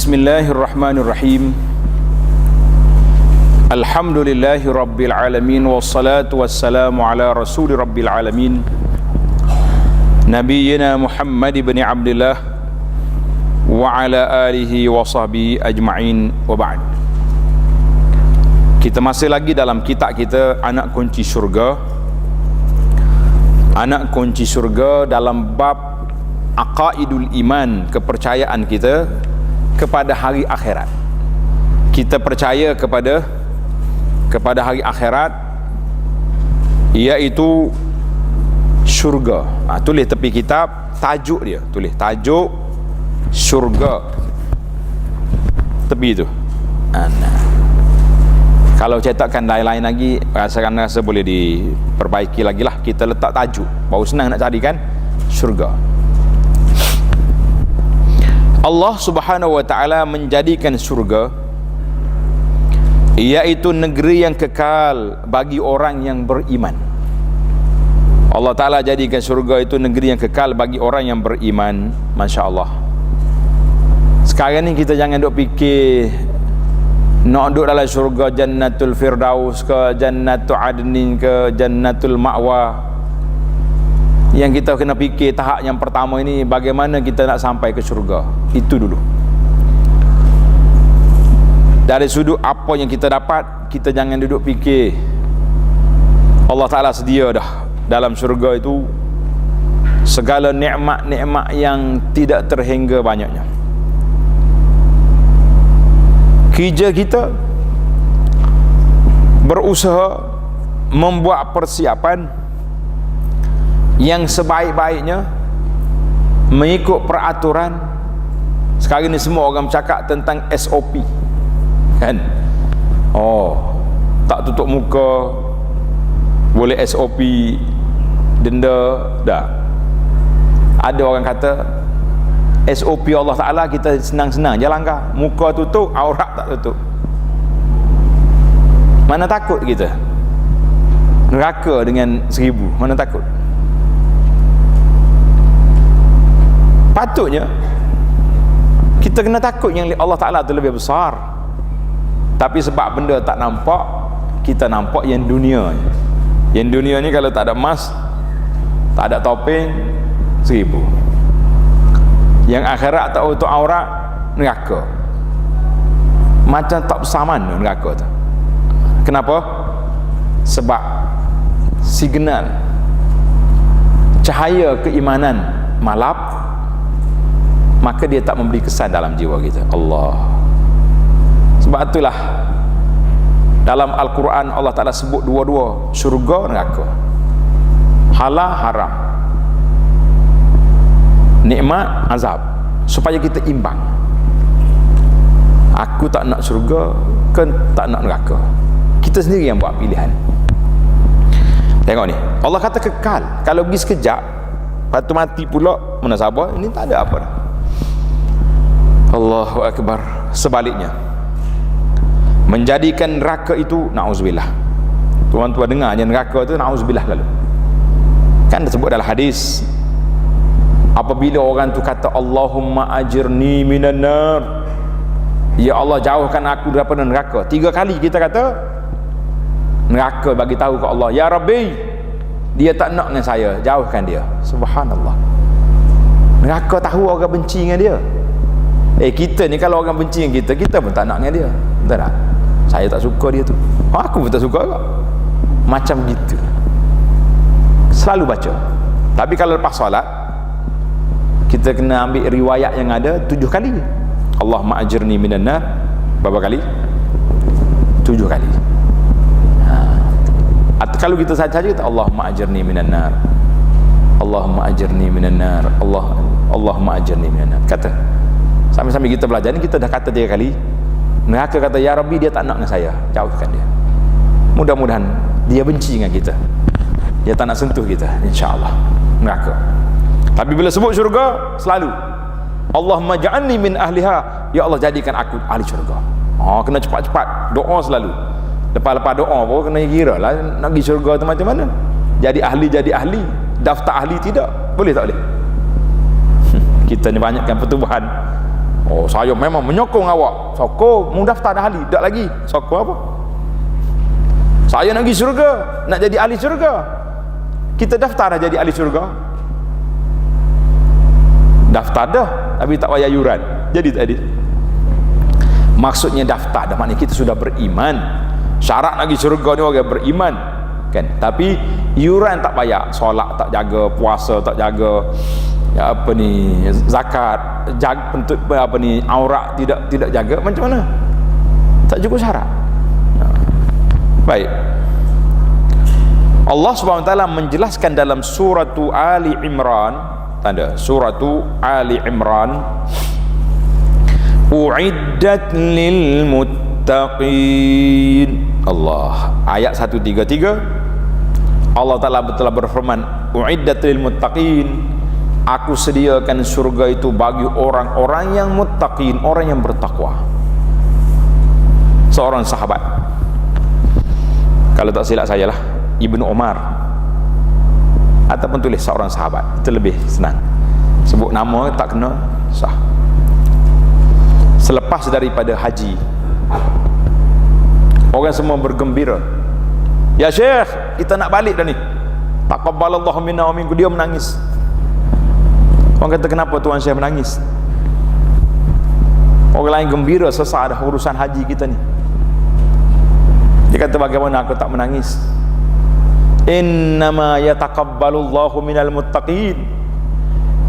Bismillahirrahmanirrahim. Alhamdulillahi rabbil alamin, wassalatu wassalamu ala rasuli rabbil alamin, nabiyyina Muhammad ibn Abdullah wa ala alihi wa sahbihi ajma'in, wa ba'd. Kita masih lagi dalam kitab kita Anak Kunci Surga. Anak Kunci Surga dalam bab aqaidul iman, kepercayaan kita kepada hari akhirat. Kita percaya kepada hari akhirat, iaitu syurga. Tulis tepi kitab tajuk dia, tulis tajuk syurga tepi tu. Kalau cetakkan lain-lain lagi, rasa boleh diperbaiki lagi lah. Kita letak tajuk, baru senang nak cari kan, syurga. Allah Subhanahu wa ta'ala menjadikan surga iaitu negeri yang kekal bagi orang yang beriman. Allah Ta'ala jadikan surga itu negeri yang kekal bagi orang yang beriman. Masya Allah. Sekarang ni kita jangan duk fikir nak duduk dalam surga Jannatul Firdaus ke, Jannatul Adnin ke, Jannatul Ma'wa. Yang kita kena fikir tahap yang pertama ini, bagaimana kita nak sampai ke syurga. Itu dulu. Dari sudut apa yang kita dapat, kita jangan duduk fikir Allah Ta'ala sedia dah dalam syurga itu segala nikmat-nikmat yang tidak terhingga banyaknya. Kerja kita berusaha membuat persiapan yang sebaik-baiknya mengikut peraturan. Sekarang ni semua orang bercakap tentang SOP kan. Tak tutup muka boleh SOP, denda dah. Ada orang kata SOP Allah Ta'ala kita senang-senang je langgar, muka tutup, aurat tak tutup. Mana takut kita neraka dengan 1000, mana takut? Patutnya kita kena takut yang Allah Ta'ala tu lebih besar. Tapi sebab benda tak nampak, kita nampak yang dunia. Yang dunia ni kalau tak ada emas, tak ada topeng, 1000. Yang akhirat tak untuk aurat, neraka. Macam tak bersamaan neraka tu. Kenapa? Sebab signal cahaya keimanan malap, maka dia tak memberi kesan dalam jiwa kita. Allah. Sebab itulah dalam Al-Quran Allah Ta'ala sebut dua-dua, syurga, neraka, halal, haram, nikmat, azab, supaya kita imbang. Aku tak nak syurga ke tak nak neraka. Kita sendiri yang buat pilihan. Tengok ni, Allah kata kekal. Kalau pergi sekejap, lepas tu mati pula, mana sabar, ini tak ada apa dah. Allahu Akbar. Sebaliknya, menjadikan neraka itu, na'uzubillah. Tuan-tuan dengar je, neraka itu na'uzubillah lalu. Kan disebut dalam hadis, apabila orang tu kata Allahumma ajirni minan nar, ya Allah jauhkan aku daripada neraka. 3 kali kita kata, neraka bagi tahu ke Allah, ya Rabbi, dia tak nak dengan saya, jauhkan dia. Subhanallah. Neraka tahu orang benci dengan dia. Kita ni kalau orang benci dengan kita, kita pun tak nak dengan dia. Betul tak? Saya tak suka dia tu, aku pun tak suka juga. Macam gitu. Selalu baca. Tapi kalau lepas solat, kita kena ambil riwayat yang ada 7 kali. Allahumma ajirni minan nar. Berapa kali? 7 kali. Atau kalau kita saja kita Allahumma ajirni minan nar, Allahumma ajirni minan nar, Allahumma ajirni minan nar. Kata sambil-sambil kita belajar ni, kita dah kata 3 kali. Neraka kata, ya Rabbi, dia tak nak dengan saya, jauhkan dia. Mudah-mudahan dia benci dengan kita, dia tak nak sentuh kita, insya-Allah. Neraka. Tapi bila sebut syurga, selalu Allahumma ja'alni min ahliha, ya Allah jadikan aku ahli syurga. Kena cepat-cepat doa selalu. Lepas-lepas doa pun kena kira lah nak pergi syurga tu macam mana. Jadi ahli, daftar ahli tidak boleh, tak boleh. Kita ni banyakkan pertubuhan Oh, saya memang menyokong awak. Sokong, mau daftar dah ahli. Tak lagi. Sokong apa? Saya nak pergi syurga, nak jadi ahli syurga. Kita daftar dah jadi ahli syurga. Daftar dah, tapi tak payah yuran. Jadi tadi. Maksudnya daftar dah, maknanya kita sudah beriman. Syarat nak pergi syurga ni orang beriman. Kan? Tapi yuran tak payah. Solat tak jaga, puasa tak jaga, zakat, aurat tidak jaga, macam mana? Tak cukup syarat. Baik. Allah Subhanahu wa taala menjelaskan dalam surah Ali Imran, tanda surah Ali Imran, uiddat lil muttaqin. Allah, ayat 133, Allah Ta'ala telah berfirman, uiddat lil muttaqin, aku sediakan surga itu bagi orang-orang yang muttaqin, orang yang bertakwa. Seorang sahabat, kalau tak silap saya lah, Ibnu Umar, ataupun tulis seorang sahabat, itu lebih senang. Sebut nama tak kena sah. Selepas daripada haji, orang semua bergembira, ya Syekh, kita nak balik dah ni, taqabbalallahu minna wa minkum. Dia menangis. Orang kata, kenapa Tuan Syekh menangis? Orang lain gembira, selesai dah urusan haji kita ni. Dia kata, bagaimana aku tak menangis? Innama yataqabbalullahu minal muttaqin.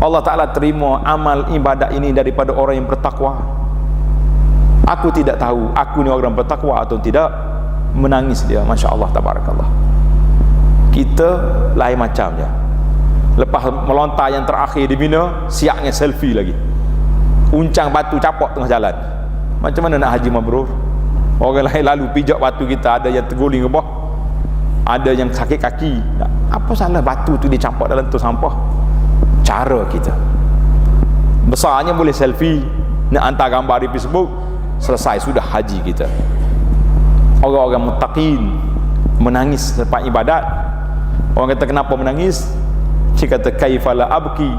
Allah Ta'ala terima amal ibadat ini daripada orang yang bertakwa. Aku tidak tahu aku ni orang bertakwa atau tidak. Menangis dia, Masya Allah, tabarakallah. Kita lain macam je. Lepas melontar yang terakhir di Mina, siapnya selfie lagi, uncang batu capok tengah jalan. Macam mana nak haji mabrur? Orang lain lalu pijak batu kita, ada yang terguling ke bawah, ada yang sakit kaki. Apa salah batu tu dicapok dalam tu sampah? Cara kita besarnya boleh selfie, nak hantar gambar di Facebook, selesai sudah haji kita. Orang-orang muttaqin menangis selepas ibadat. Orang kata, kenapa menangis? Dia kata, kaifala abki,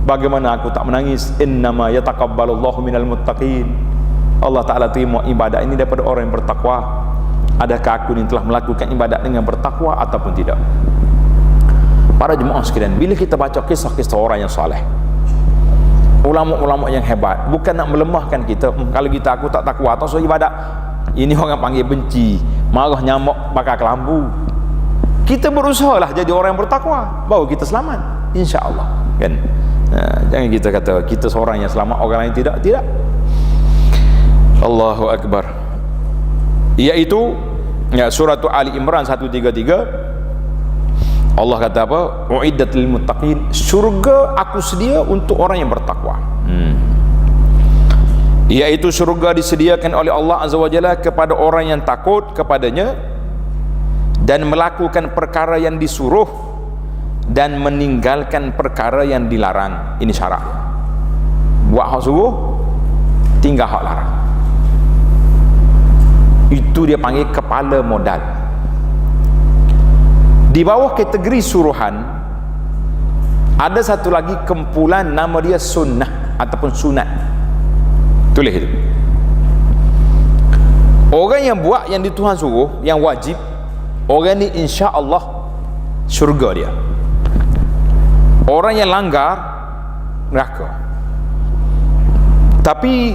bagaimana aku tak menangis? Innama yataqabbalullahu minal muttaqin. Allah Ta'ala terima ibadat ini daripada orang yang bertakwa. Adakah aku ini telah melakukan ibadat dengan bertakwa ataupun tidak? Para jemaah sekalian, bila kita baca kisah-kisah orang yang soleh, ulama-ulama yang hebat, bukan nak melemahkan kita. Kalau kita aku tak takwa atau so ibadat, ini orang panggil benci, marah nyamuk bakar kelambu. Kita berusaha lah jadi orang yang bertakwa, baru kita selamat, insya-Allah. Kan? Jangan kita kata kita seorang yang selamat, orang lain tidak. Tidak. Allahu Akbar. Iaitu ya, surah Ali Imran 133. Allah kata apa? Uiddat lil muttaqin, syurga aku sedia untuk orang yang bertakwa. Iaitu syurga disediakan oleh Allah Azza wa Jalla kepada orang yang takut kepadanya dan melakukan perkara yang disuruh dan meninggalkan perkara yang dilarang. Ini syarat. Buat hak suruh, tinggal hak larang. Itu dia panggil kepala modal. Di bawah kategori suruhan ada satu lagi kumpulan, nama dia sunnah ataupun sunat. Tulis itu. Orang yang buat yang di Tuhan suruh, yang wajib, orang ni insya Allah syurga dia. Orang yang langgar, neraka. Tapi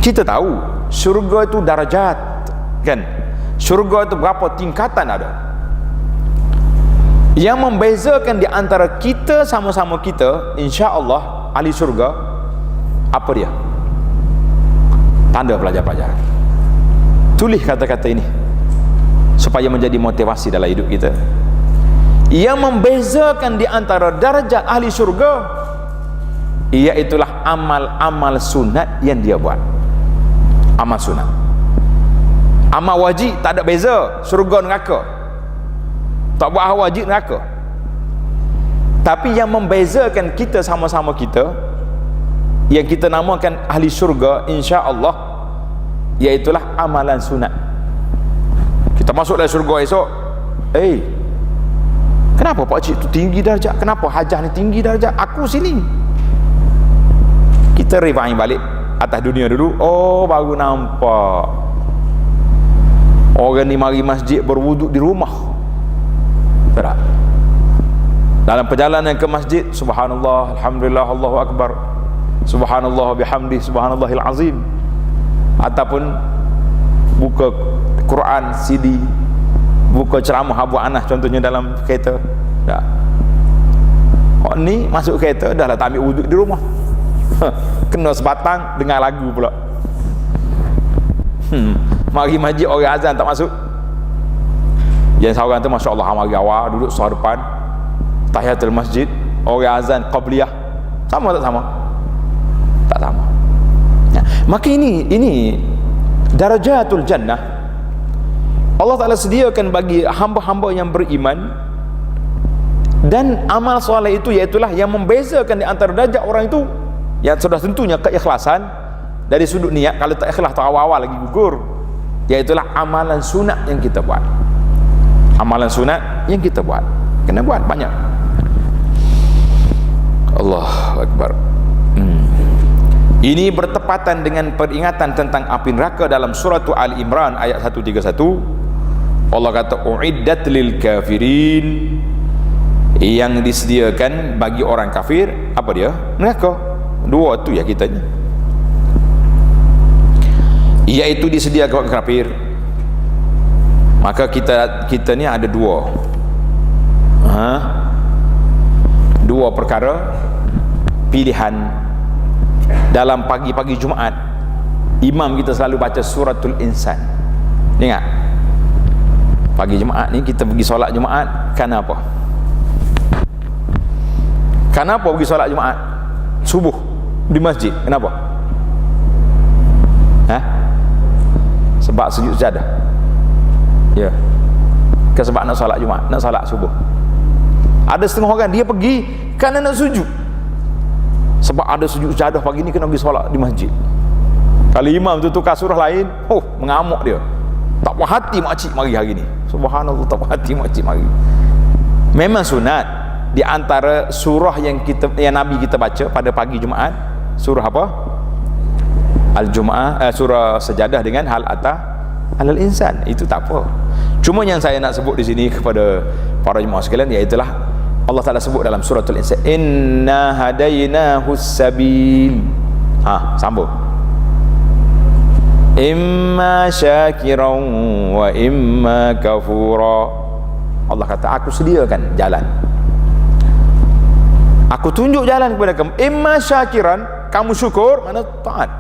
kita tahu syurga itu darajat, kan? Syurga itu berapa tingkatan ada. Yang membezakan di antara kita sama-sama kita insya Allah ahli syurga, apa dia? Tanda pelajar-pelajar. Tulis kata-kata ini supaya menjadi motivasi dalam hidup kita. Yang membezakan di antara darajat ahli syurga, iaitulah amal-amal sunat yang dia buat. Amal sunat. Amal wajib tak ada beza, syurga neraka. Tak buat hal wajib neraka. Tapi yang membezakan kita sama-sama kita, yang kita namakan ahli syurga insya-Allah, iaitulah amalan sunat. Kita masuk dalam syurga esok, kenapa pak cik tu tinggi darjat? Kenapa hajah ni tinggi darjat? Aku sini. Kita rewind balik atas dunia dulu, oh baru nampak orang ni mari masjid berwuduk di rumah. Tak? Dalam perjalanan ke masjid, subhanallah, alhamdulillah, Allahu akbar, subhanallah bihamdi, subhanallahil azim. Ataupun buka Quran CD, buka ceramah Abu Anas contohnya dalam kereta. Tak. Oh ni masuk kereta dah lah tak ambil wuduk di rumah. Kena sebatang dengar lagu pula. Mari masjid orang azan tak masuk. Yang seorang tu masya-Allah mari awal duduk sah depan tahiyatul masjid, orang azan qabliyah. Sama tak sama? Tak sama. Ya. Maka ini darajatul jannah. Allah Ta'ala sediakan bagi hamba-hamba yang beriman, dan amal soleh itu iaitulah yang membezakan di antara darjat orang itu, yang sudah tentunya keikhlasan dari sudut niat. Kalau tak ikhlas tak awal-awal lagi gugur, iaitulah amalan sunat yang kita buat. Amalan sunat yang kita buat kena buat banyak. Allahu Akbar. Ini bertepatan dengan peringatan tentang api neraka dalam surah Ali Imran ayat 131. Allah kata uiddat lil kafirin, yang disediakan bagi orang kafir. Apa dia? Neraka. Dua tu ya kitanya, iaitu disediakan bagi kafir. Maka kita ni ada dua perkara pilihan dalam pagi-pagi Jumaat. Imam kita selalu baca suratul Insan. Ingat, pagi Jumaat ni kita pergi solat Jumaat. Kenapa? Kenapa pergi solat Jumaat subuh di masjid? Kenapa? Sebab sujud sajadah. Ya. Sebab nak solat Jumaat, nak solat subuh. Ada setengah orang dia pergi kerana nak sujud. Sebab ada sujud sajadah pagi ni, kena pergi solat di masjid. Kalau imam tu tukar surah lain, mengamuk dia. Tak puas hati makcik mari hari ni. Subhanallah, tak puas hati makcik mari. Memang sunat di antara surah yang Nabi kita baca pada pagi Jumaat, surah apa? Al-Jumu'ah, surah Sajadah dengan hal atah alal insan. Itu tak apa. Cuma yang saya nak sebut di sini kepada para jemaah sekalian, iaitulah Allah Ta'ala sebut dalam suratul Insan, inna hadainahus sabil. Sambung, imma syakiran wa imma kafura. Allah kata aku sediakan jalan, aku tunjuk jalan kepada kamu. Imma syakiran, kamu syukur, mana taat.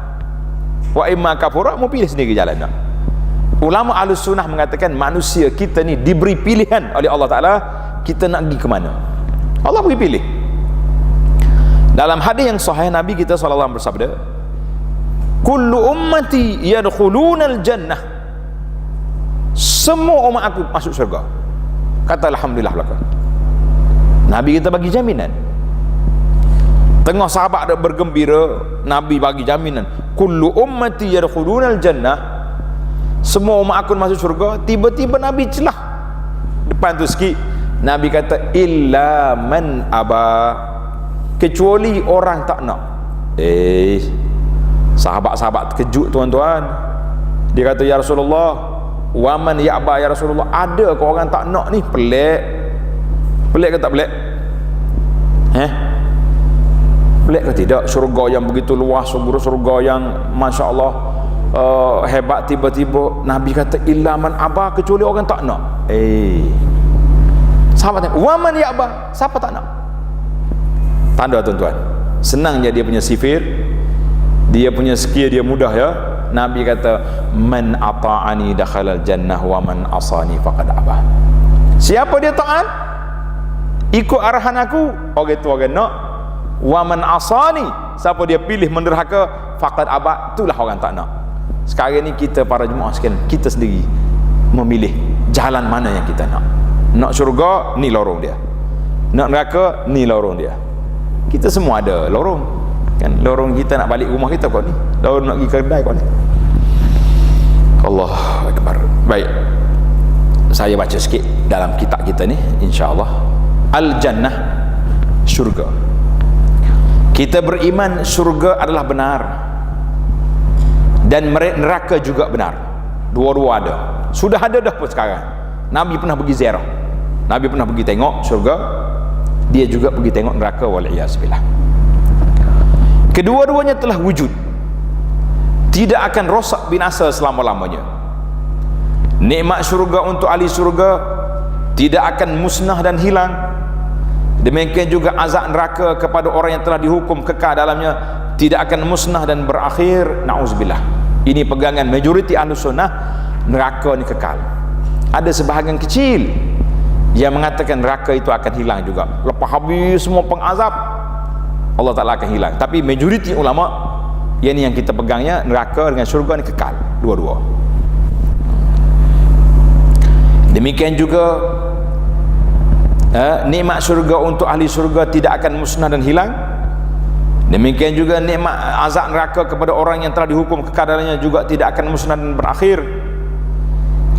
Wa imma kafura, mau pilih sendiri jalan. Ulama Ahlus Sunnah mengatakan manusia kita ni diberi pilihan oleh Allah Ta'ala, kita nak pergi ke mana. Allah beri pilih. Dalam hadis yang sahih Nabi kita SAW bersabda, kullu ummati yadkhulunal jannah, semua umat aku masuk syurga. Kata alhamdulillah belaka. Nabi kita bagi jaminan. Tengah sahabat ada bergembira, Nabi bagi jaminan, kullu ummati yadkhulunal jannah, semua umat aku masuk syurga. Tiba-tiba Nabi celah depan tu sikit, Nabi kata illa man aba, kecuali orang tak nak. Sahabat-sahabat terkejut tuan-tuan. Dia kata ya Rasulullah, wa man ya'ba ya Rasulullah, ada ke orang tak nak ni? Pelik. Pelik ke tak pelik? Pelik ke tidak? Syurga yang begitu luas, syurga yang Masya Allah hebat, tiba-tiba Nabi kata illa man aba, kecuali orang tak nak. Sahabat tanya, wa man ya'ba, siapa tak nak? Tanda tuan-tuan, senangnya dia punya sifir, dia punya skill dia mudah ya. Nabi kata man ata'ani dakhalal jannah wa man asani faqad aba. Siapa dia taat, ikut arahan aku, orang itu orang nak. Wa man asani, siapa dia pilih menderhaka, faqad aba, itulah orang tak nak. Sekarang ni kita para jemaah sekalian, kita sendiri memilih jalan mana yang kita nak. Nak syurga, ni lorong dia. Nak neraka, ni lorong dia. Kita semua ada lorong kan. Lorong kita nak balik rumah kita kau ni, lorong nak pergi kedai kau ni. Allahu Akbar. Baik, saya baca sikit dalam kitab kita ni, insya-Allah. Al-Jannah, syurga. Kita beriman syurga adalah benar dan neraka juga benar. Dua-dua ada. Sudah ada dah pun sekarang. Nabi pernah pergi ziarah. Nabi pernah pergi tengok syurga. Dia juga pergi tengok neraka, wal'iyazbillah. Kedua-duanya telah wujud. Tidak akan rosak binasa selama-lamanya. Nikmat syurga untuk ahli syurga tidak akan musnah dan hilang. Demikian juga azab neraka kepada orang yang telah dihukum kekal dalamnya tidak akan musnah dan berakhir. Na'udzubillah. Ini pegangan majoriti ahli sunnah, neraka ni kekal. Ada sebahagian kecil yang mengatakan neraka itu akan hilang juga. Lepas habis semua pengazab, Allah Ta'ala akan hilang. Tapi majoriti ulama, yang kita pegangnya, neraka dengan syurga ni kekal, dua-dua. Demikian juga nikmat syurga untuk ahli syurga tidak akan musnah dan hilang. Demikian juga nikmat azab neraka kepada orang yang telah dihukum kekal dalamnya juga tidak akan musnah dan berakhir.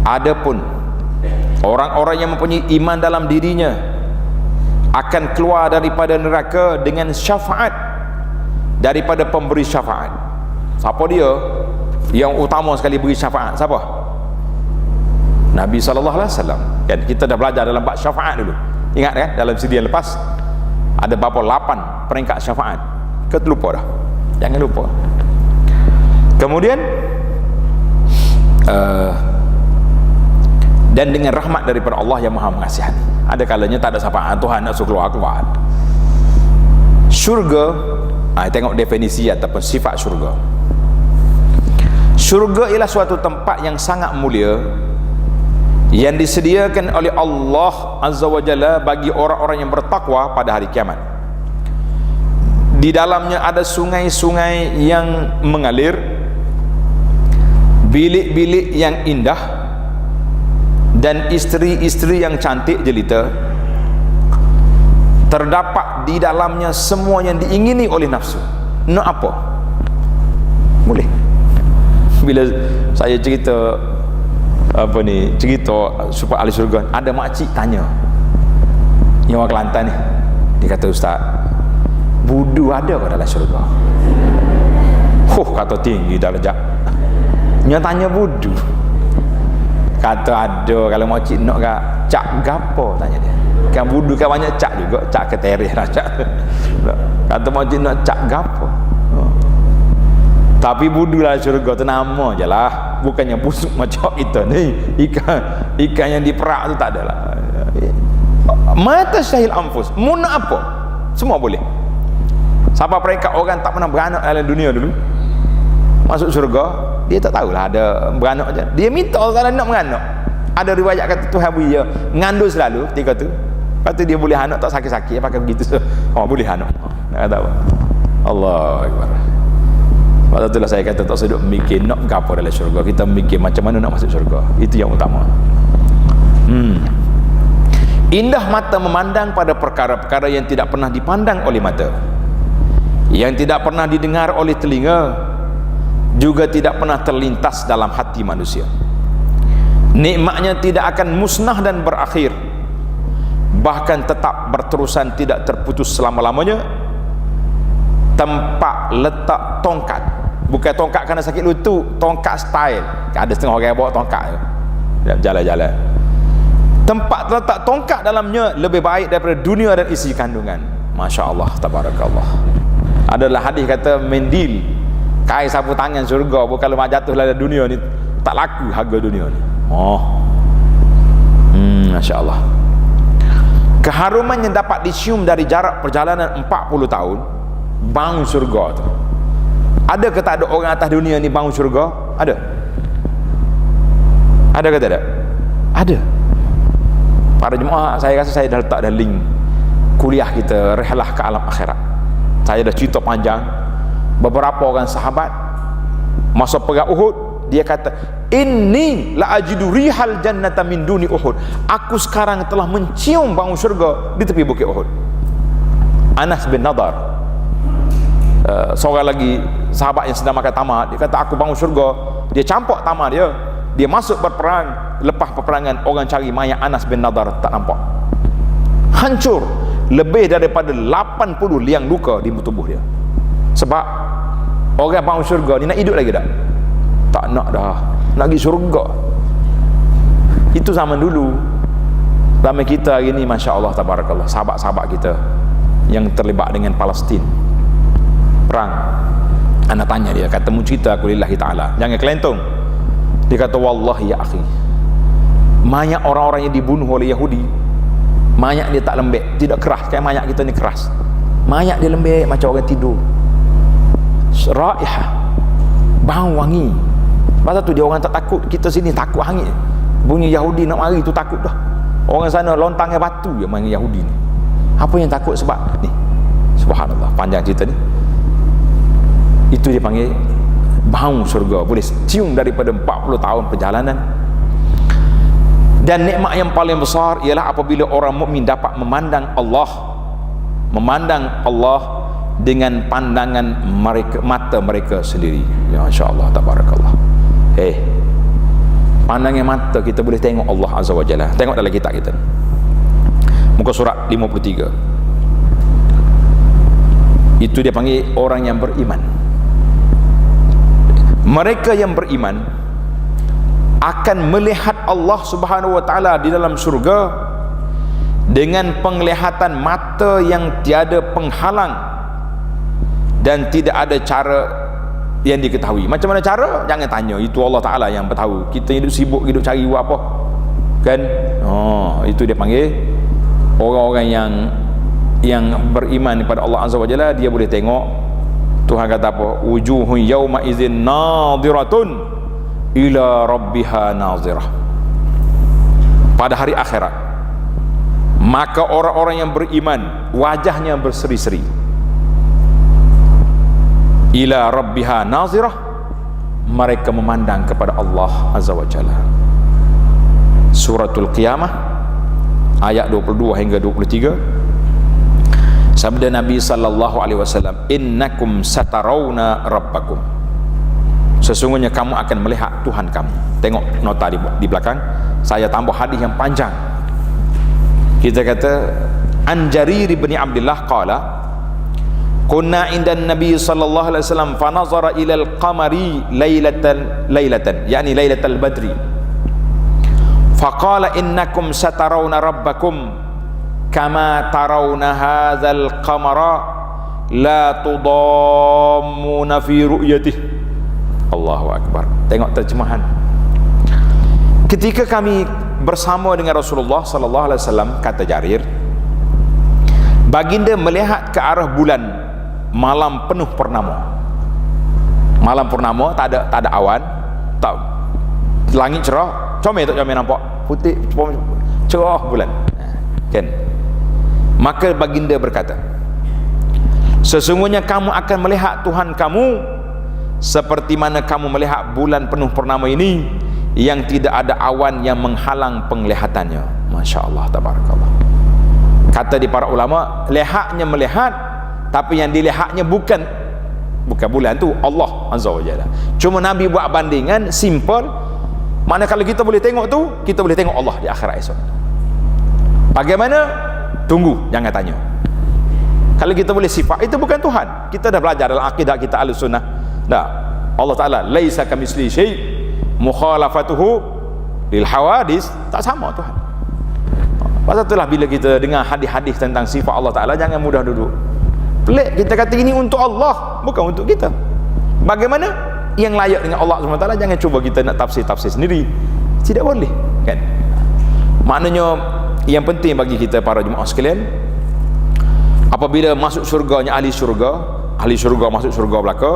Adapun orang-orang yang mempunyai iman dalam dirinya akan keluar daripada neraka dengan syafaat daripada pemberi syafaat. Siapa dia yang utama sekali beri syafaat? Siapa? Nabi SAW. Kan kita dah belajar dalam bab syafaat dulu. Ingat kan dalam sidi yang lepas ada berapa 8 peringkat syafaat. Kita lupa dah. Jangan lupa. Kemudian dan dengan rahmat daripada Allah yang Maha Mengasihani. Ada kalanya tak ada syafaat, Tuhan nak suruh keluar. Syurga, tengok definisi ataupun sifat syurga. Syurga ialah suatu tempat yang sangat mulia yang disediakan oleh Allah Azza wa Jalla bagi orang-orang yang bertakwa pada hari kiamat. Di dalamnya ada sungai-sungai yang mengalir, bilik-bilik yang indah, dan isteri-isteri yang cantik jelita. Terdapat di dalamnya semua yang diingini oleh nafsu. Nak apa? Boleh. Bila saya cerita supaya ahli syurga, ada makcik tanya yang orang Kelantan ni, dia kata, Ustaz, budu ada ke dalam syurga? Kata tinggi darjat. Dia tanya budu. Kata ada, kalau makcik nak ke cak gapo, tanya dia. Kan budu kan banyak cak juga, cak keterih lah cak. Kata makcik nak cak gapo. Tapi budu lah syurga tu nama je lah, bukannya busuk macam kita ni. Ikan yang diperak tu tak ada lah. Mata syahil anfus, muna apa semua boleh. Siapa peringkat orang tak pernah beranak dalam dunia dulu masuk syurga, dia tak tahulah ada beranak je. Dia minta kalau nak beranak. Ada riwayat kata Tuhan beri dia ngandung selalu ketika tu. Lepas tu dia boleh anak tak sakit-sakit, pakai begitu. Boleh anak. Tak tahu. Allahu Akbar. Waktu itulah saya kata tak seduk mikir nak ke apa dalam syurga. Kita mikir macam mana nak masuk syurga. Itu yang utama. Indah mata memandang pada perkara-perkara yang tidak pernah dipandang oleh mata, yang tidak pernah didengar oleh telinga, juga tidak pernah terlintas dalam hati manusia. Nikmatnya tidak akan musnah dan berakhir, bahkan tetap berterusan, tidak terputus selama-lamanya. Tempat letak tongkat, bukan tongkat kerana sakit lutut, tongkat style. Ada setengah orang yang bawa tongkat jalan-jalan. Tempat terletak tongkat dalamnya lebih baik daripada dunia dan isi kandungan. Masya Allah, tabarakallah. Adalah hadis kata mendil kain sapu tangan syurga, bukan lemah jatuh dalam dunia ni, tak laku harga dunia ni. Masya Allah. Keharuman yang dapat dicium dari jarak perjalanan 40 tahun bangun syurga tu. Ada ke tak ada orang atas dunia ni bangun syurga? Ada? Ada ke tak ada? Ada. Para jemaah, saya rasa saya dah letak dah link kuliah kita Rihlah ke Alam Akhirat. Saya dah cerita panjang beberapa orang sahabat masa perang Uhud, dia kata, inni la ajidu rihal jannata min duni Uhud. Aku sekarang telah mencium bau syurga di tepi bukit Uhud. Anas bin Nadar, seorang lagi sahabat yang sedang makan tamar, dia kata aku bangun syurga. Dia campak tamar dia masuk berperang. Lepas peperangan orang cari mayat Anas bin Nadar, tak nampak. hancur, lebih daripada 80 liang luka di tubuh dia. Sebab orang bangun syurga ni nak hidup lagi tak? Tak nak dah, nak pergi syurga. Itu zaman dulu. Zaman kita hari ni, Masya Allah, tabarakallah, sahabat-sahabat kita yang terlibat dengan Palestin perang, anak tanya dia, kata mu cerita aku lillahi ta'ala, jangan kelentung. Dia kata wallahi ya akhi, banyak orang-orang yang dibunuh oleh Yahudi, mayat dia tak lembek, tidak keras kayak mayat kita ni keras. Mayat dia lembek macam orang tidur, raihah, bau wangi. Pasal tu dia orang tak takut. Kita sini takut hangit, bunyi Yahudi nak mari tu takut dah. Orang sana lontangnya batu je main Yahudi ni. Apa yang takut? Sebab ni, subhanallah, panjang cerita ni. Itu dia panggil bau surga, boleh cium daripada 40 tahun perjalanan. Dan nikmat yang paling besar ialah apabila orang mukmin dapat memandang Allah dengan pandangan mereka, mata mereka sendiri. Ya insya-Allah, tabarakallah. Pandangan mata kita boleh tengok Allah Azza wa Jalla. Tengok dalam kitab kita, muka surat 53. Itu dia panggil orang yang beriman. Mereka yang beriman akan melihat Allah Subhanahu wa taala di dalam surga dengan penglihatan mata yang tiada penghalang dan tidak ada cara yang diketahui. Macam mana cara? Jangan tanya, itu Allah Ta'ala yang bertahu. Kita hidup sibuk, hidup cari buat apa kan. Itu dia panggil orang-orang yang beriman kepada Allah Azza wa Jalla. Dia boleh tengok. Tuhan kata apa? Wujuhun yawma idzin nadiratun ila rabbiha nazirah. Pada hari akhirat, maka orang-orang yang beriman wajahnya berseri-seri. Ila rabbiha nazirah, mereka memandang kepada Allah Azza wa Jalla. Suratul Qiyamah ayat 22 hingga 23. Sabda Nabi sallallahu alaihi wasallam, innakum satarawna rabbakum, sesungguhnya kamu akan melihat Tuhan kamu. Tengok nota di belakang, saya tambah hadis yang panjang. Kita kata an Jarir bin Abdullah qala kunna indan Nabi sallallahu alaihi wasallam fa nazara ila al-qamari lailatan yani lailatal badri faqala innakum satarawna rabbakum kama tarawna hadzal qamara la tudammuna fi ru'yatihi. Allahu akbar. Tengok terjemahan. Ketika kami bersama dengan Rasulullah sallallahu alaihi wasallam, kata Jarir, baginda melihat ke arah bulan malam penuh purnama. Malam purnama, tak ada awan, tak, langit cerah, comel tak comel nampak, putih cerah bulan kan. Maka baginda berkata, sesungguhnya kamu akan melihat Tuhan kamu seperti mana kamu melihat bulan penuh purnama ini yang tidak ada awan yang menghalang penglihatannya. Masya Allah, tabarakallah. Kata di para ulama, lihatnya melihat, tapi yang dilihatnya bukan bulan tu, Allah Azza wa Jalla. Cuma Nabi buat bandingan simple. Mana kalau kita boleh tengok tu, kita boleh tengok Allah di akhirat esok. Bagaimana? Tunggu, jangan tanya. Kalau kita boleh sifat, itu bukan Tuhan. Kita dah belajar dalam akidah kita Ahlussunnah. Dah, Allah Taala laisa kamitsli syai', mukhalafatuhu lil hawadis, tak sama Tuhan. Pasal itulah bila kita dengar hadis-hadis tentang sifat Allah Taala, jangan mudah duduk. Pelik, kita kata ini untuk Allah, bukan untuk kita. Bagaimana yang layak dengan Allah SWT? Jangan cuba kita nak tafsir-tafsir sendiri, tidak boleh kan. Maknanya yang penting bagi kita para jemaah sekalian, apabila masuk syurganya ahli syurga masuk syurga belaka,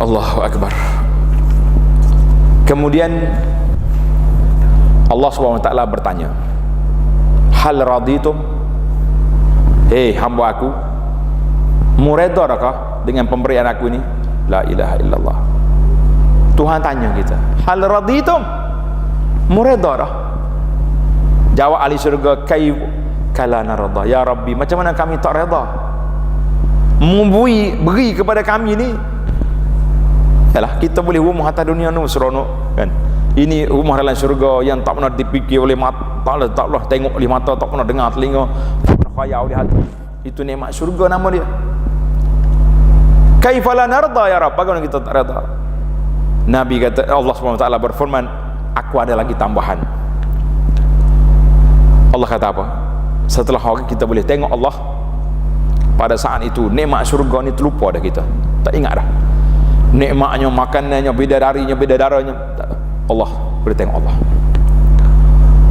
Allahu Akbar. Kemudian Allah SWT bertanya, hal raditum, hamba aku, mureda adakah dengan pemberian aku ini? La ilaha illallah. Tuhan tanya kita, hal raditum, mureda dah? Jawab ahli syurga, kala narada ya Rabbi, macam mana kami tak reda? Beri kepada kami ni, yalah, kita boleh rumah atas dunia ni seronok kan, Ini rumah dalam syurga yang tak pernah dipikir oleh mata, tak pernah tengok oleh mata, tak pernah dengar telinga, tak pernah khayal oleh hati. Itu nikmat syurga nama dia. Kaifa la narda ya Rabb, bagaimana kita tak reda? Nabi kata, Allah SWT berfirman, aku ada lagi tambahan. Allah kata apa? Setelah kita boleh tengok Allah, pada saat itu nikmat syurga ni terlupa dah kita, tak ingat dah nikmatnya, makanannya, bidadarinya, bidadaranya. Allah boleh tengok Allah.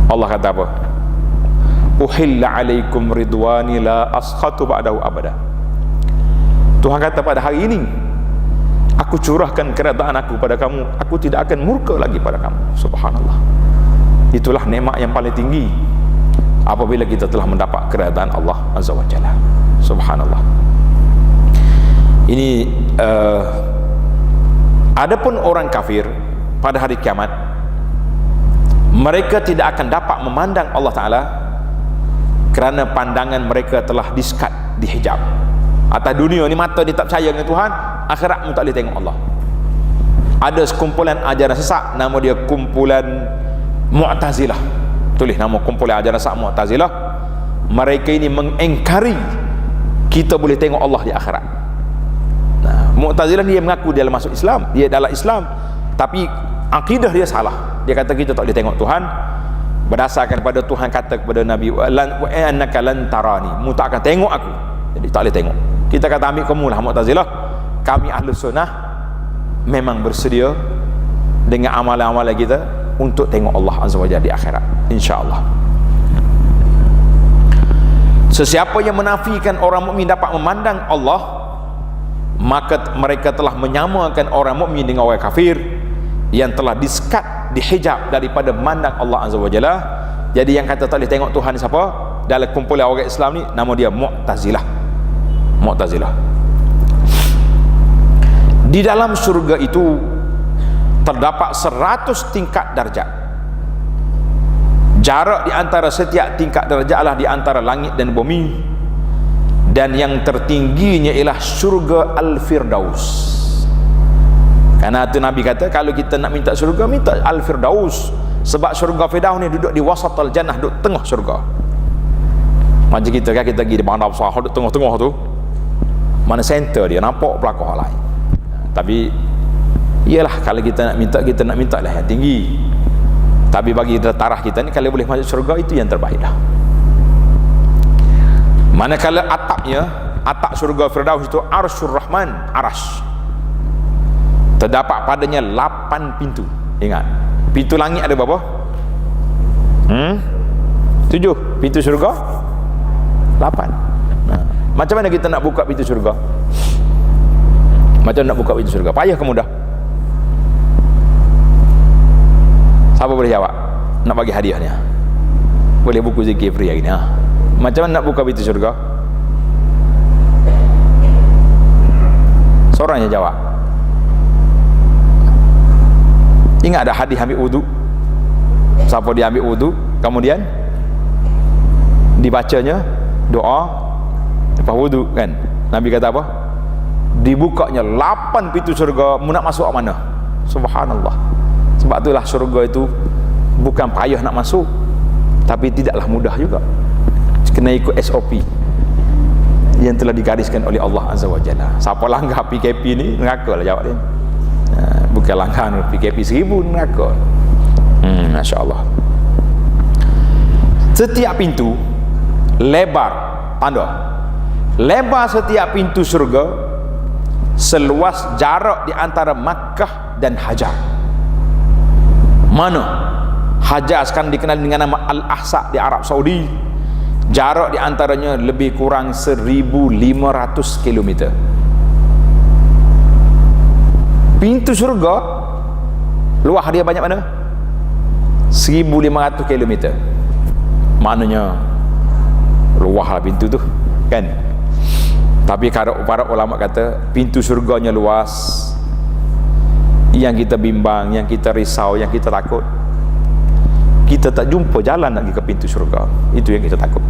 Allah kata apa? Uhilla alaikum ridwani la askhatu ba'dahu abada. Tuhan kata pada hari ini aku curahkan keredaan aku pada kamu, aku tidak akan murka lagi pada kamu. Subhanallah. Itulah nikmat yang paling tinggi apabila kita telah mendapat keredaan Allah Azza wa Jalla. Subhanallah. Ini adapun orang kafir pada hari kiamat, mereka tidak akan dapat memandang Allah Ta'ala kerana pandangan mereka telah disekat, dihijab. Atas dunia ni mata dia tak percaya dengan Tuhan, akhirat pun tak boleh tengok Allah. Ada sekumpulan ajaran sesat, nama dia kumpulan Mu'tazilah. Tulis nama kumpulan ajaran sesat Mu'tazilah. Mereka ini mengingkari kita boleh tengok Allah di akhirat. Nah, Mu'tazilah dia mengaku dia masuk Islam, dia dalam Islam, tapi akidah dia salah. Dia kata kita tak boleh tengok Tuhan berdasarkan pada Tuhan kata kepada Nabi, wa annaka lan tarani, mu tak akan tengok aku, jadi tak boleh tengok. Kita kata ambil kamu lah Mu'tazilah, kami Ahlus Sunnah memang bersedia dengan amalan-amalan kita untuk tengok Allah Azza wa Jalla di akhirat, insya-Allah. Sesiapa yang menafikan orang mukmin dapat memandang Allah, maka mereka telah menyamakan orang mukmin dengan orang kafir yang telah disekat, dihijab daripada memandang Allah Azza wa Jalla. Jadi yang kata tak boleh tengok Tuhan siapa? Dalam kumpulan orang Islam ni, nama dia Mu'tazilah. Mu'tazilah. Di dalam syurga itu terdapat 100 tingkat darjat. Jarak di antara setiap tingkat darjat adalah di antara langit dan bumi, dan yang tertingginya ialah syurga Al-Firdaus. Karena itu Nabi kata kalau kita nak minta syurga, minta Al-Firdaus, sebab syurga Firdaus ni duduk di wasatul jannah, duduk tengah syurga. Macam kita kan, kita pergi di bandar besar, duduk tengah-tengah tu, mana center dia, nampak pelakon lain. Tapi iyalah, kalau kita nak minta lah yang tinggi. Tapi bagi tarah kita ni, kalau boleh masuk syurga, itu yang terbaik dah. Manakala atapnya, atap syurga Firdaus itu Arsyur Rahman, arash. Terdapat padanya 8 pintu. Ingat, pintu langit ada berapa? 7. Pintu syurga 8. Nah, macam mana kita nak buka pintu syurga? Macam nak buka pintu syurga? Payah ke mudah? Siapa boleh jawab? Nak bagi hadiahnya? Boleh buku zikir free hari ni. Macam mana nak buka pintu syurga? Seorang yang jawab. Ingat ada hadis ambil wudu. Siapa dia ambil wudu, kemudian dibacanya doa lepas wudu kan. Nabi kata apa? Dibukanya 8 pintu syurga, mu nak masuk ke mana? Subhanallah. Sebab itulah syurga itu bukan payah nak masuk, tapi tidaklah mudah juga. Kena ikut SOP yang telah digariskan oleh Allah Azza wa Jalla. Siapa langgar PKP ni, neraka lah jawab dia. Bukan langgar PKP 1000, neraka. Masya Allah. Setiap pintu lebar, tanda lebar setiap pintu syurga seluas jarak di antara Makkah dan Hajar. Mana? Hajar sekarang dikenal dengan nama Al-Ahsa di Arab Saudi. Jarak di antaranya lebih kurang 1500 km. Pintu syurga luas dia banyak mana? 1500 km. Maknanya luas lah pintu tu kan. Tapi para ulama kata pintu syurganya luas, yang kita bimbang, yang kita risau, yang kita takut, kita tak jumpa jalan lagi ke pintu syurga. Itu yang kita takut.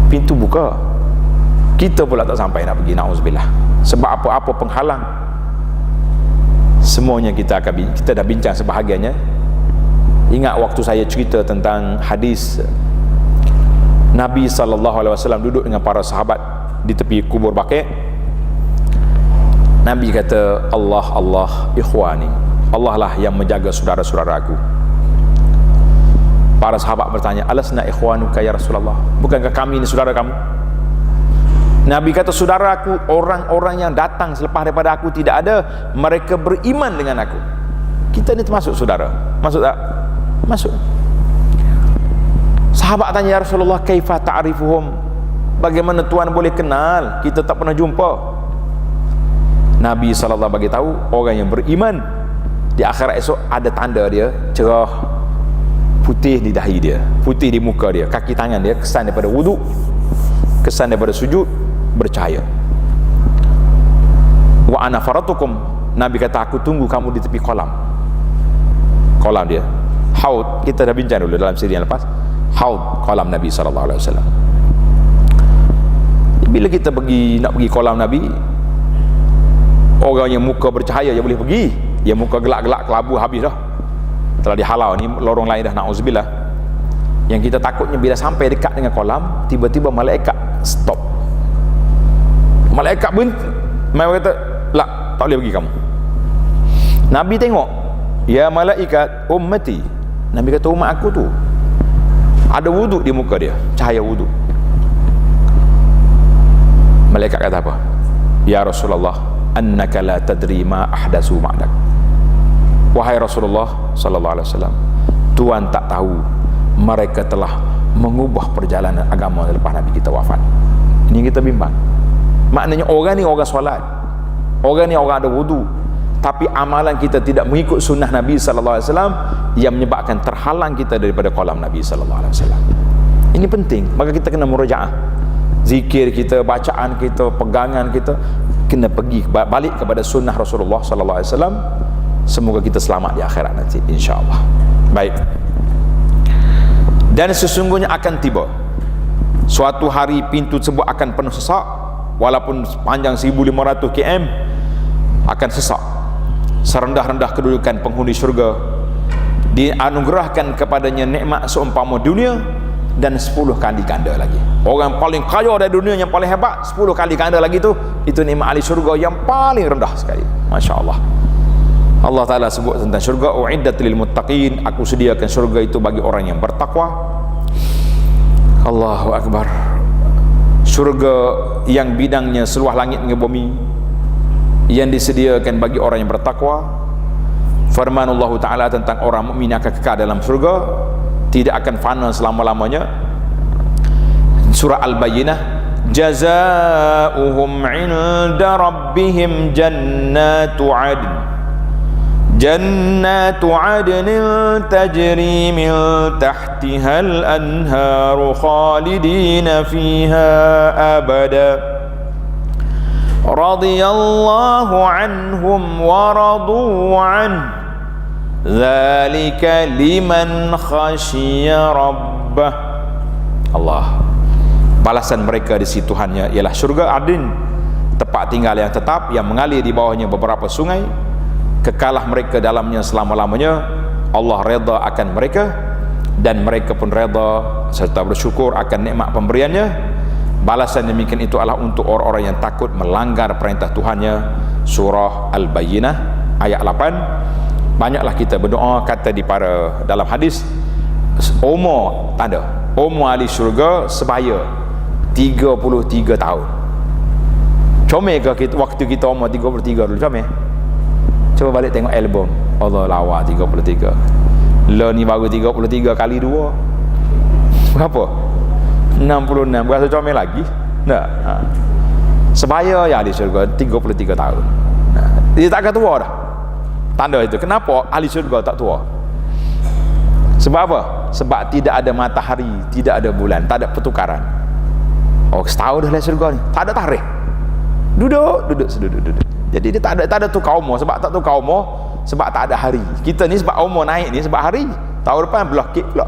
Pintu buka, kita pula tak sampai nak pergi, na'udzubillah. Sebab apa-apa penghalang. Semuanya kita dah bincang sebahagiannya. Ingat waktu saya cerita tentang hadis Nabi SAW duduk dengan para sahabat di tepi kubur Baqi'. Nabi kata, Allah, Allah ikhwani, Allah lah yang menjaga saudara-saudara aku. Para sahabat bertanya, alasna ikhwanuka ya Rasulullah, bukankah kami ini saudara kamu? Nabi kata, saudaraku, orang-orang yang datang selepas daripada aku tidak ada, mereka beriman dengan aku. Kita ni termasuk saudara, masuk tak? Masuk. Sahabat tanya, ya Rasulullah, kaifa ta'rifuhum, bagaimana Tuhan boleh kenal, kita tak pernah jumpa? Nabi SAW bagi tahu, orang yang beriman di akhirat esok ada tanda dia, cerah, putih di dahi dia, putih di muka dia, kaki tangan dia, kesan daripada wuduk, kesan daripada sujud, bercahaya. Wa ana faratukum, Nabi kata, aku tunggu kamu di tepi kolam. Kolam dia, haud, kita dah bincang dulu dalam siri yang lepas. Haud, kolam Nabi SAW. Bila kita nak pergi kolam Nabi, orang yang muka bercahaya yang boleh pergi, yang muka gelak-gelak kelabu habis dah, telah dihalau. Ni lorong lain dah, na'udzubillah. Yang kita takutnya bila sampai dekat dengan kolam, tiba-tiba malaikat stop. Malaikat mereka kata, lah, tak boleh pergi kamu. Nabi tengok, ya malaikat ummati, Nabi kata, umat aku tu ada wuduk di muka dia, cahaya wuduk. Malaikat kata apa? Ya Rasulullah, annaka la tadri ma ahdatsu ba'dak. Wahai Rasulullah sallallahu alaihi wasallam, Tuhan tak tahu mereka telah mengubah perjalanan agama selepas Nabi kita wafat. Ini kita bimbang. Maknanya orang ni orang solat, orang ni orang ada wudu, tapi amalan kita tidak mengikut sunnah Nabi sallallahu alaihi wasallam, yang menyebabkan terhalang kita daripada kolam Nabi sallallahu alaihi wasallam. Ini penting, maka kita kena murajaah. Zikir kita, bacaan kita, pegangan kita kena pergi balik kepada sunnah Rasulullah sallallahu alaihi wasallam. Semoga kita selamat di akhirat nanti, insya-Allah. Baik. Dan sesungguhnya akan tiba suatu hari pintu tersebut akan penuh sesak, walaupun panjang 1500 km akan sesak. Serendah-rendah kedudukan penghuni syurga, dianugerahkan kepadanya nikmat seumpama dunia dan 10 kali ganda lagi. Orang paling kaya dari dunia yang paling hebat, 10 kali ganda lagi tu, itu nikmat ahli syurga yang paling rendah sekali. Masya-Allah. Allah Ta'ala sebut tentang syurga, u'iddat lil muttaqin, aku sediakan syurga itu bagi orang yang bertakwa. Allahu Akbar. Syurga yang bidangnya seluas langit dengan bumi, yang disediakan bagi orang yang bertakwa. Firman Allah Ta'ala tentang orang mukmin akan kekal dalam syurga, tidak akan fana selama-lamanya. Surah Al-Bayyinah, jazaa'uhum 'inda rabbihim jannatu 'adnin tajri min tahtiha al-anharu khalidina fiha abada radiyallahu anhum wa radu anhu dzalika liman khasyiya rabbah. Allah, balasan mereka di sisi Tuhannya ialah syurga adin, tempat tinggal yang tetap, yang mengalir di bawahnya beberapa sungai, kekalah mereka dalamnya selama-lamanya. Allah redha akan mereka dan mereka pun redha serta bersyukur akan nikmat pemberiannya. Balasan demikian itu adalah untuk orang-orang yang takut melanggar perintah Tuhannya. Surah Al-Bayyinah ayat 8. Banyaklah kita berdoa, kata di para dalam hadis, umur tanda, umur ahli syurga sebaya 33 tahun. Comel ke kita, waktu kita umur 33 dulu, comel? Cuba balik tengok album, Allah lawa 33. Lo ni baru 33 kali 2 berapa? 66. Berasa comel lagi? Tak. Sebaya ya ahli syurga 33 tahun. Dia tak akan tua dah. Tanda itu. Kenapa ahli syurga tak tua? Sebab apa? Sebab tidak ada matahari, tidak ada bulan, tak ada pertukaran. Oh, setahun dah ahli syurga ni, tak ada tarikh. Duduk. Jadi dia tak ada tukar umur. Sebab tak tukar umur, sebab tak ada hari. Kita ni sebab umur naik ni sebab hari. Tahun depan blokit pula.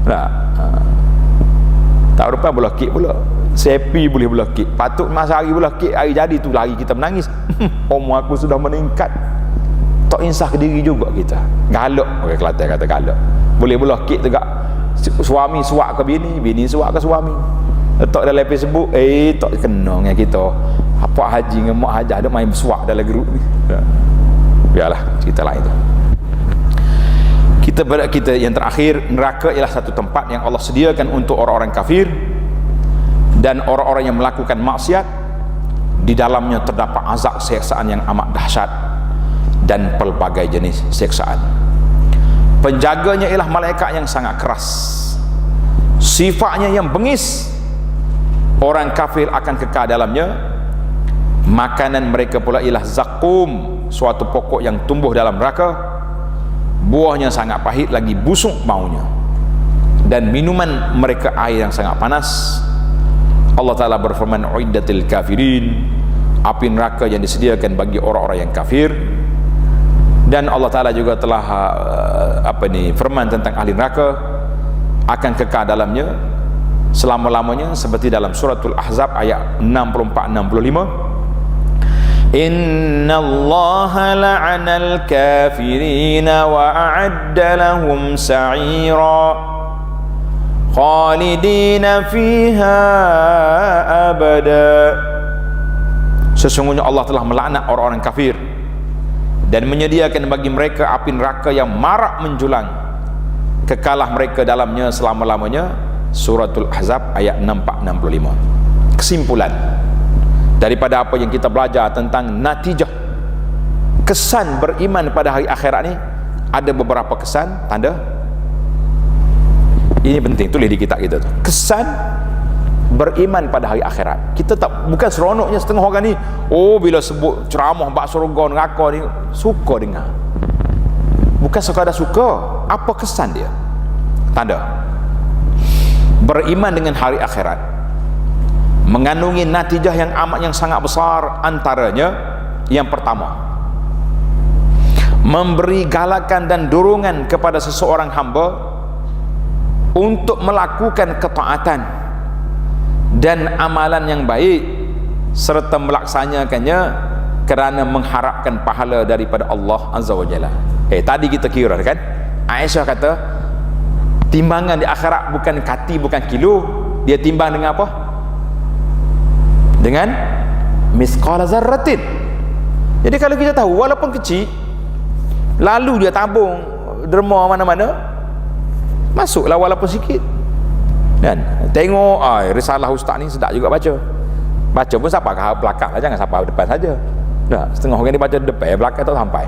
Nah, tahun depan blokit pula. Sepi boleh blokit. Patut masa hari blokit, hari jadi tu lari kita menangis. Umur aku sudah meningkat. tak insaf ke diri juga kita. Galak orang Kelantan kata galak. Boleh belah kek tegak suami suak ke bini, bini suak ke suami. Letak dalam Facebook, tak kena dengan kita. Apa haji dengan mak haji ada main suak dalam grup ni. Biarlah cerita lain tu. Kita yang terakhir, neraka ialah satu tempat yang Allah sediakan untuk orang-orang kafir dan orang-orang yang melakukan maksiat. Di dalamnya terdapat azab siksaan yang amat dahsyat dan pelbagai jenis siksaan. Penjaganya ialah malaikat yang sangat keras, sifatnya yang bengis. Orang kafir akan kekal dalamnya. Makanan mereka pula ialah zakum, suatu pokok yang tumbuh dalam neraka. Buahnya sangat pahit lagi busuk baunya, dan minuman mereka air yang sangat panas. Allah Ta'ala berfirman, uiddatil kafirin, api neraka yang disediakan bagi orang-orang yang kafir. Dan Allah Ta'ala juga telah firman tentang ahli neraka akan kekal dalamnya selama-lamanya, seperti dalam suratul Ahzab ayat 64-65. Inna Allaha la'anal kafirina wa a'adda lahum sa'ira khalidina fiha abada. Sesungguhnya Allah telah melaknat orang-orang kafir dan menyediakan bagi mereka api neraka yang marak menjulang, kekalah mereka dalamnya selama-lamanya. Suratul Ahzab ayat 64-65. Kesimpulan daripada apa yang kita belajar tentang natijah, kesan beriman pada hari akhirat ni, ada beberapa kesan, tanda. Ini penting, tulis di kitab kita tu. Kesan beriman pada hari akhirat. Kita tak, bukan seronoknya setengah orang ni, bila sebut ceramah bab surga neraka ni suka dengar. Bukan sekadar suka, apa kesan dia? Tanda beriman dengan hari akhirat mengandungi natijah yang amat yang sangat besar. Antaranya yang pertama, memberi galakan dan dorongan kepada seseorang hamba untuk melakukan ketaatan dan amalan yang baik serta melaksanakannya kerana mengharapkan pahala daripada Allah Azza wa Jalla. Tadi kita kira kan, Aisyah kata timbangan di akhirat bukan kati, bukan kilo, dia timbang dengan apa? Dengan misqala zarratin. Jadi kalau kita tahu walaupun kecil, lalu dia tabung derma mana-mana, masuklah walaupun sikit. Dan tengok risalah ustaz ni sedap juga baca. Baca pun siapa ke belakang lah, jangan siapa depan saja. Dah setengah orang ni baca depan, belakang tak sampai.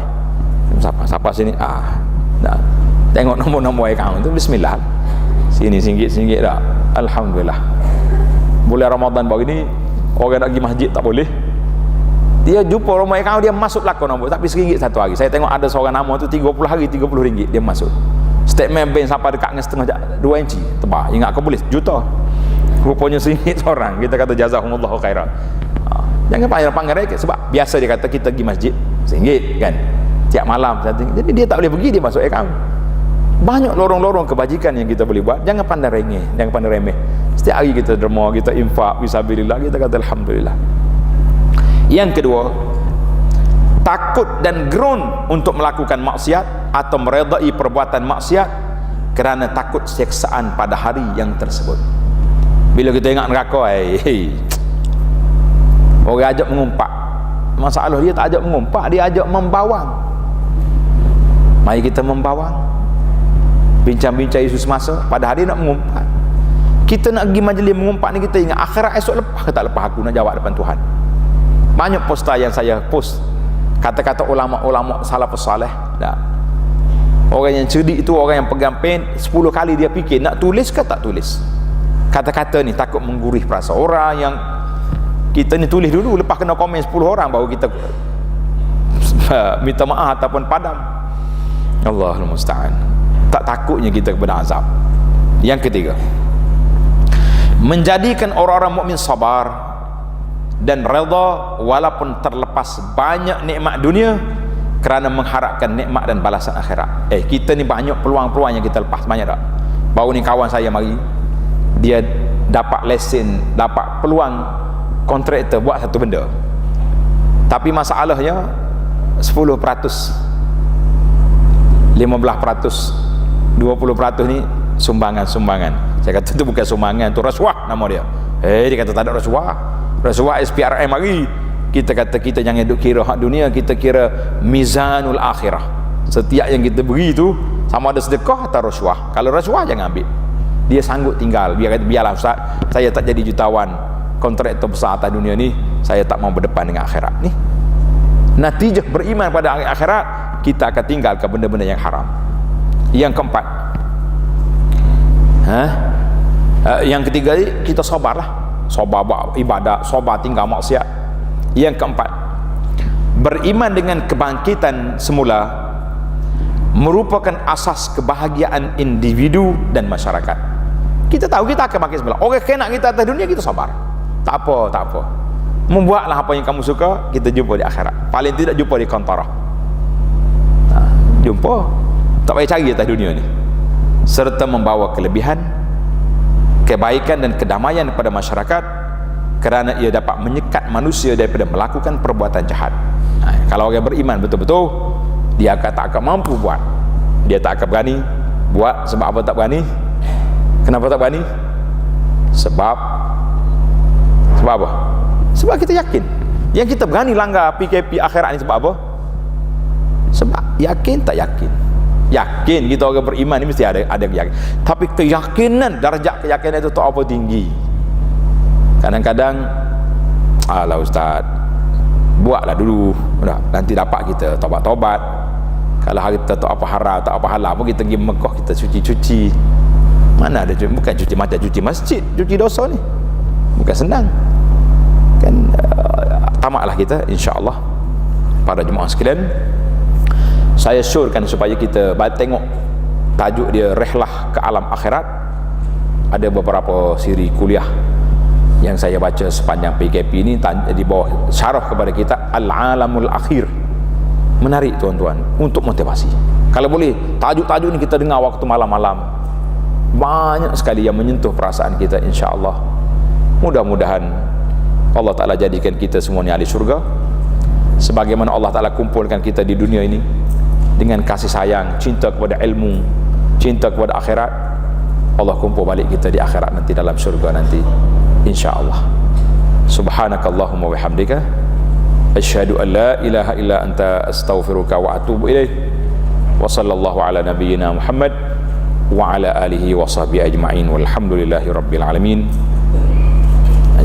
Siapa sini dah. Tengok nombor-nombor akaun tu, bismillah. Sini singgit dah. Alhamdulillah. Bulan Ramadan baru ni orang nak pergi masjid tak boleh. Dia jumpa nombor akaun, dia masuk lakon nombor, tapi RM1 satu hari. Saya tengok ada seorang nama tu 30 hari RM30 dia masuk. Statement bank sampai dekat dengan setengah 2 inci tebal. Ingat kau boleh juta. Rupanya RM1 seorang. Kita kata jazakumullahu khairan. Jangan panggil mereka, sebab biasa dia kata kita pergi masjid RM1 kan. Tiap malam. Jadi dia tak boleh pergi, dia masuk akaun. Banyak lorong-lorong kebajikan yang kita boleh buat. Jangan pandang remeh, jangan pandang remeh. Setiap hari kita derma, kita infak fisabilillah, kita kata alhamdulillah. Yang kedua, takut dan gerun untuk melakukan maksiat atau meredai perbuatan maksiat kerana takut siksaan pada hari yang tersebut. Bila kita ingat neraka, orang ajak mengumpat. Masalah dia tak ajak mengumpat, dia ajak membawang. Mari kita membawang, bincang-bincang isu semasa. Pada hari nak mengumpat, kita nak pergi majlis mengumpat ni, kita ingat akhirat esok lepas ke tak lepas aku nak jawab depan Tuhan. Banyak poster yang saya post kata-kata ulama-ulama salafus salih. Orang yang cerdik itu orang yang pegang pen 10 kali dia fikir nak tulis ke tak tulis. Kata-kata ni takut menggurih perasaan orang. Yang kita ni tulis dulu, lepas kena komen 10 orang baru kita minta maaf ataupun padam. Allahul musta'an. Tak takutnya kita kepada azab. Yang ketiga, menjadikan orang-orang mukmin sabar dan redha walaupun terlepas banyak nikmat dunia kerana mengharapkan nikmat dan balasan akhirat. Kita ni banyak peluang-peluang yang kita lepas, banyak tak? Baru ni kawan saya mari, dia dapat lesen, dapat peluang kontraktor buat satu benda, tapi masalahnya 10% 15%, 20% ni sumbangan. Saya kata itu bukan sumbangan, itu rasuah nama dia. Dia kata tak ada rasuah. Rasuah SPRM lagi. Kita kata kita jangan duk kira hak dunia, kita kira mizanul akhirah. Setiap yang kita beri tu sama ada sedekah atau rasuah. Kalau rasuah jangan ambil. Dia sanggup tinggal, biarlah Ustaz, saya tak jadi jutawan, kontraktor besar atas dunia ni, saya tak mau berdepan dengan akhirat ni. Natijah beriman pada akhirat, kita akan tinggal ke benda-benda yang haram. Yang keempat, yang ketiga, kita sabarlah. Sabar buat ibadat, sabar tinggal maksiat. Yang keempat, beriman dengan kebangkitan semula merupakan asas kebahagiaan individu dan masyarakat. Kita tahu kita akan bangkit semula. Orang kena kita atas dunia, kita sabar. Tak apa. Membuatlah apa yang kamu suka, kita jumpa di akhirat. Paling tidak jumpa di kantorah. Jumpa. Tak payah cari atas dunia ni. Serta membawa kelebihan, kebaikan dan kedamaian kepada masyarakat, kerana ia dapat menyekat manusia daripada melakukan perbuatan jahat. Kalau orang beriman betul-betul, dia tak akan mampu buat. Dia tak akan berani buat. Sebab apa tak berani? Kenapa tak berani? Sebab apa? Sebab kita yakin. Yang kita berani langgar PKP akhirat ni sebab apa? Sebab yakin tak yakin. Yakin kita orang beriman ni mesti ada yakin. Tapi keyakinan, darjat keyakinan itu tak apa tinggi. Kadang-kadang, alah Ustaz, buatlah dulu, nanti dapat kita tobat-tobat. Kalau hari kita tak apa haram, tak apa halal pun, kita pergi Mekah, kita cuci-cuci. Mana ada, bukan cuci macam cuci masjid, cuci dosa ni bukan senang kan. Tamatlah kita, insya-Allah. Para jemaah sekalian, saya syorkan supaya kita tengok tajuk dia Rihlah ke Alam Akhirat. Ada beberapa siri kuliah yang saya baca sepanjang PKP ini, di bawah syarah kepada kita Al-Alamul Akhir. Menarik tuan-tuan, untuk motivasi. Kalau boleh tajuk-tajuk ni kita dengar waktu malam-malam, banyak sekali yang menyentuh perasaan kita, insya-Allah. Mudah-mudahan Allah Ta'ala jadikan kita semua ni ahli syurga, sebagaimana Allah Ta'ala kumpulkan kita di dunia ini dengan kasih sayang, cinta kepada ilmu, cinta kepada akhirat. Allah kumpul balik kita di akhirat nanti, dalam syurga nanti, insya-Allah. Subhanakallahumma wabihamdika, asyhadu an la ilaha illa anta, astaghfiruka wa atubu ilaih. Wa sallallahu ala nabiyyina Muhammad wa ala alihi wa sahbihi ajma'in, walhamdulillahi rabbil alamin.